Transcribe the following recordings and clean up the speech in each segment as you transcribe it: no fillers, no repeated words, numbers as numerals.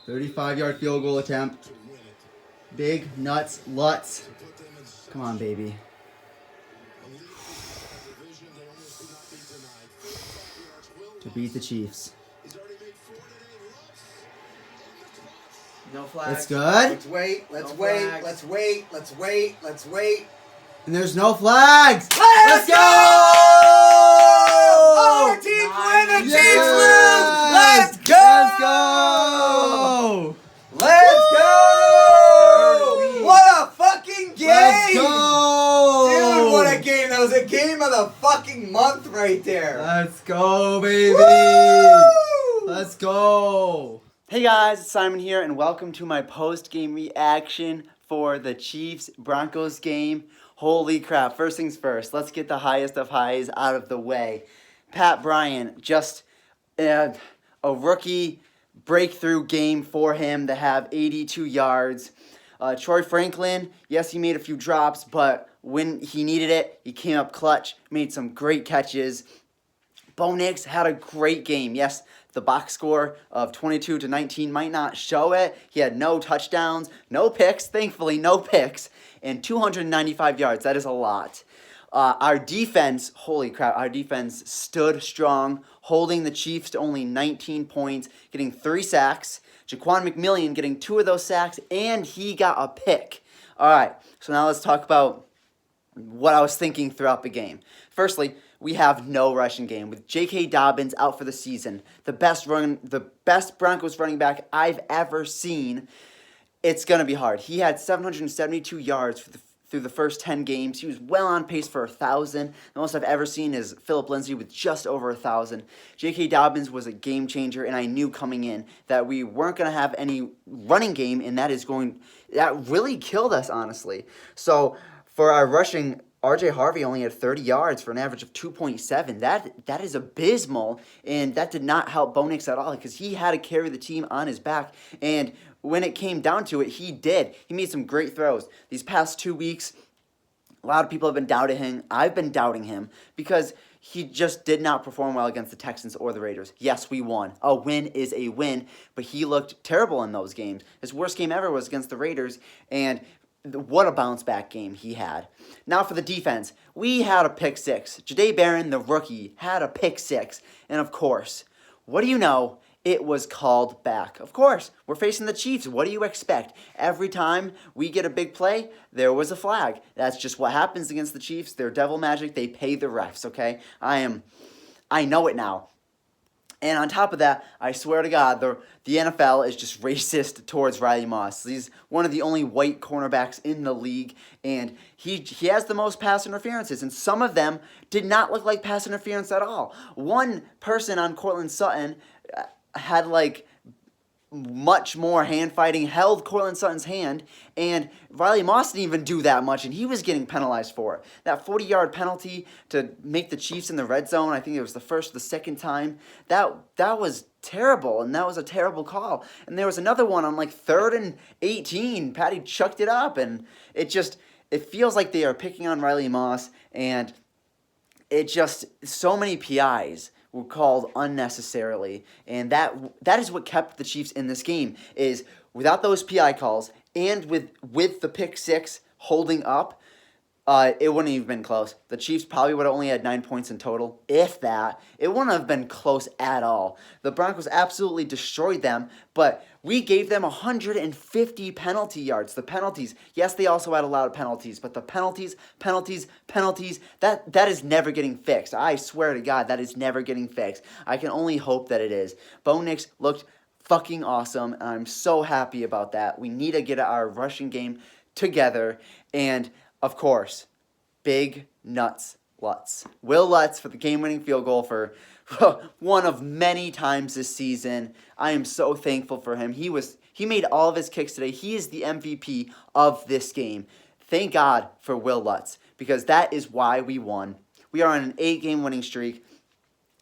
35-yard field goal attempt. Big nuts, Lutz. Come on, baby. To beat the Chiefs. No flags. That's good. Let's wait. Let's No wait. flags. Let's wait. Let's wait. Let's wait. And there's no flags. Let's go! Our team win, the Yes! Chiefs lose. Let's go! Let's go! Let's go! What a fucking game! Let's go! Dude, what a game. That was a game of the fucking month right there. Let's go, baby! Woo! Let's go! Hey guys, it's Simon here, and welcome to my post-game reaction for the Chiefs-Broncos game. Holy crap, first things first, let's get the highest of highs out of the way. Pat Bryant, just a rookie breakthrough game for him to have 82 yards. Troy Franklin, yes, he made a few drops, but when he needed it, he came up clutch, made some great catches. Bo Nix had a great game. Yes, the box score of 22-19 might not show it. He had no touchdowns, no picks, thankfully no picks, and 295 yards. That is a lot. Our defense, holy crap, our defense stood strong, holding the Chiefs to only 19 points, getting 3 sacks. Jaquan McMillian getting 2 of those sacks, and he got a pick. All right, so now let's talk about what I was thinking throughout the game. Firstly, we have no rushing game with J.K. Dobbins out for the season, the best Broncos running back I've ever seen. It's gonna be hard. He had 772 yards through the first 10 games. He was well on pace for 1,000. The most I've ever seen is Philip Lindsay with just over 1,000. J.K. Dobbins was a game changer, and I knew coming in that we weren't gonna have any running game, and that really killed us, honestly. So for our rushing, R.J. Harvey only had 30 yards for an average of 2.7. That is abysmal, and that did not help Bo Nix at all because he had to carry the team on his back, and when it came down to it, he did. He made some great throws. These past 2 weeks, a lot of people have been doubting him. I've been doubting him because he just did not perform well against the Texans or the Raiders. Yes, we won. A win is a win, but he looked terrible in those games. His worst game ever was against the Raiders, and what a bounce-back game he had. Now for the defense, we had a pick six. Jahdae Barron, the rookie, had a pick six. And of course, what do you know? It was called back. Of course, we're facing the Chiefs. What do you expect? Every time we get a big play, there was a flag. That's just what happens against the Chiefs. They're devil magic. They pay the refs, okay? I know it now. And on top of that, I swear to God, the NFL is just racist towards Riley Moss. He's one of the only white cornerbacks in the league, and he has the most pass interferences, and some of them did not look like pass interference at all. One person on Cortland Sutton had much more hand fighting, held Cortland Sutton's hand, and Riley Moss didn't even do that much, and he was getting penalized for it. That 40-yard penalty to make the Chiefs in the red zone, I think it was the first or the second time, that was terrible, and that was a terrible call. And there was another one on 3rd and 18. Patty chucked it up, and it feels like they are picking on Riley Moss, and so many PIs were called unnecessarily, and that is what kept the Chiefs in this game. Is without those PI calls and with the pick six holding up, it wouldn't have been close. The Chiefs probably would have only had 9 points in total, if that. It wouldn't have been close at all. The Broncos absolutely destroyed them, but we gave them 150 penalty yards. The penalties, yes, they also had a lot of penalties, but the penalties, that is never getting fixed. I swear to God, that is never getting fixed. I can only hope that it is. Bo Nix looked fucking awesome, and I'm so happy about that. We need to get our rushing game together, and of course, big nuts Lutz. Will Lutz for the game-winning field goal for one of many times this season. I am so thankful for him. He made all of his kicks today. He is the MVP of this game. Thank God for Will Lutz, because that is why we won. We are on an 8-game winning streak,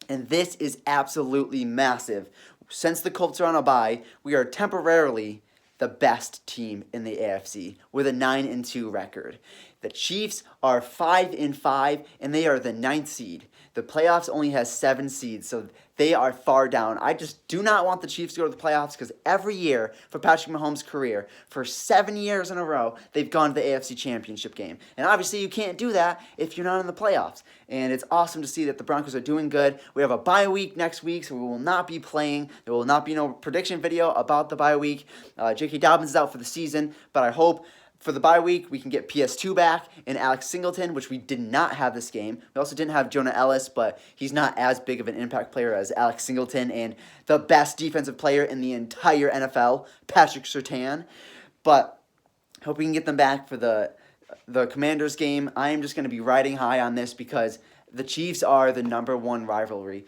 and this is absolutely massive. Since the Colts are on a bye, we are temporarily the best team in the AFC with a 9-2 record. The Chiefs are 5-5, and they are the 9th seed. The playoffs only has 7 seeds, so they are far down. I just do not want the Chiefs to go to the playoffs because every year for Patrick Mahomes' career, for 7 years in a row, they've gone to the AFC Championship game. And obviously you can't do that if you're not in the playoffs. And it's awesome to see that the Broncos are doing good. We have a bye week next week, so we will not be playing. There will not be no prediction video about the bye week. J.K. Dobbins is out for the season, but I hope for the bye week, we can get PS2 back and Alex Singleton, which we did not have this game. We also didn't have Jonah Ellis, but he's not as big of an impact player as Alex Singleton and the best defensive player in the entire NFL, Patrick Surtain. But hope we can get them back for the Commanders game. I am just going to be riding high on this because the Chiefs are the #1 rivalry.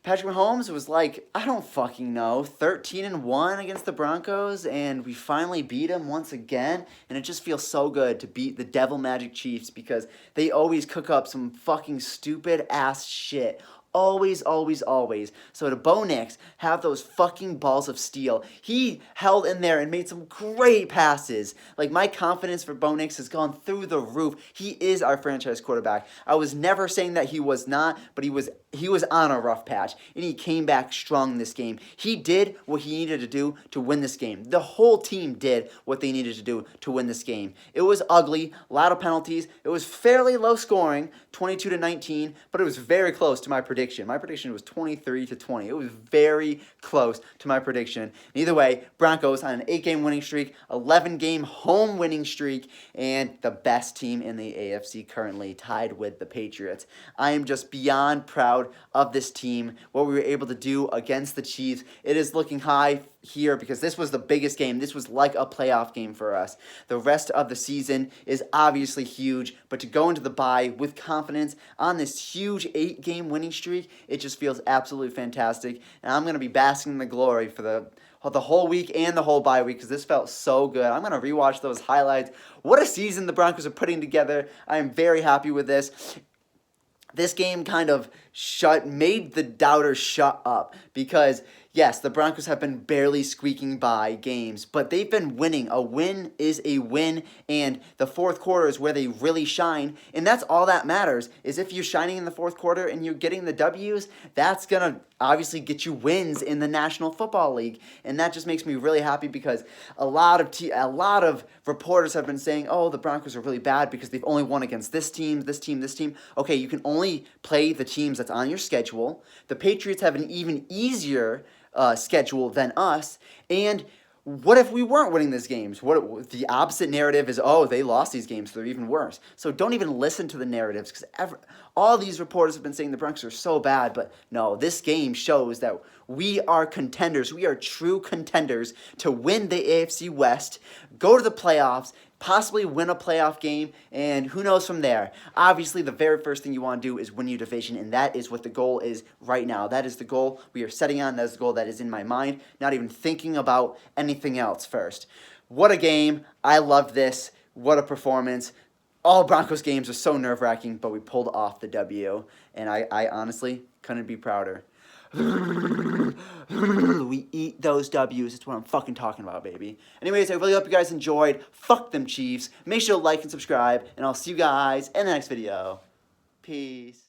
Patrick Mahomes was like, I don't fucking know, 13-1 against the Broncos, and we finally beat him once again, and it just feels so good to beat the Devil Magic Chiefs because they always cook up some fucking stupid-ass shit. Always, always, always. So to Bo Nix, have those fucking balls of steel. He held in there and made some great passes. Like, my confidence for Bo Nix has gone through the roof. He is our franchise quarterback. I was never saying that he was not, but he was on a rough patch, and he came back strong in this game. He did what he needed to do to win this game. The whole team did what they needed to do to win this game. It was ugly, a lot of penalties. It was fairly low scoring, 22-19, but it was very close to my prediction. My prediction was 23-20. It was very close to my prediction. Either way, Broncos on an 8-game winning streak, 11-game home winning streak, and the best team in the AFC currently, tied with the Patriots. I am just beyond proud of this team, what we were able to do against the Chiefs. It is looking high here because this was the biggest game. This was like a playoff game for us. The rest of the season is obviously huge, but to go into the bye with confidence on this huge 8-game winning streak, it just feels absolutely fantastic. And I'm going to be basking in the glory for the whole week and the whole bye week because this felt so good. I'm going to rewatch those highlights. What a season the Broncos are putting together. I am very happy with this. This game kind of made the doubters shut up because, yes, the Broncos have been barely squeaking by games, but they've been winning. A win is a win, and the fourth quarter is where they really shine, and that's all that matters, is if you're shining in the fourth quarter and you're getting the W's, that's going to obviously get you wins in the National Football League, and that just makes me really happy because a lot of reporters have been saying, oh, the Broncos are really bad because they've only won against this team, this team, this team. Okay, you can only play the teams that's on your schedule. The Patriots have an even easier schedule than us, and what if we weren't winning these games? What the opposite narrative is, oh, they lost these games, so they're even worse. So don't even listen to the narratives because all these reporters have been saying the Broncos are so bad, but no, this game shows that we are contenders. We are true contenders to win the AFC West, go to the playoffs, possibly win a playoff game, and who knows from there. Obviously, the very first thing you want to do is win your division, and that is what the goal is right now. That is the goal we are setting on. That is the goal that is in my mind, not even thinking about anything else first. What a game. I loved this. What a performance. All Broncos games are so nerve-wracking, but we pulled off the W, and I honestly couldn't be prouder. We eat those W's. That's what I'm fucking talking about, baby. Anyways, I really hope you guys enjoyed. Fuck them Chiefs. Make sure to like and subscribe, and I'll see you guys in the next video. Peace.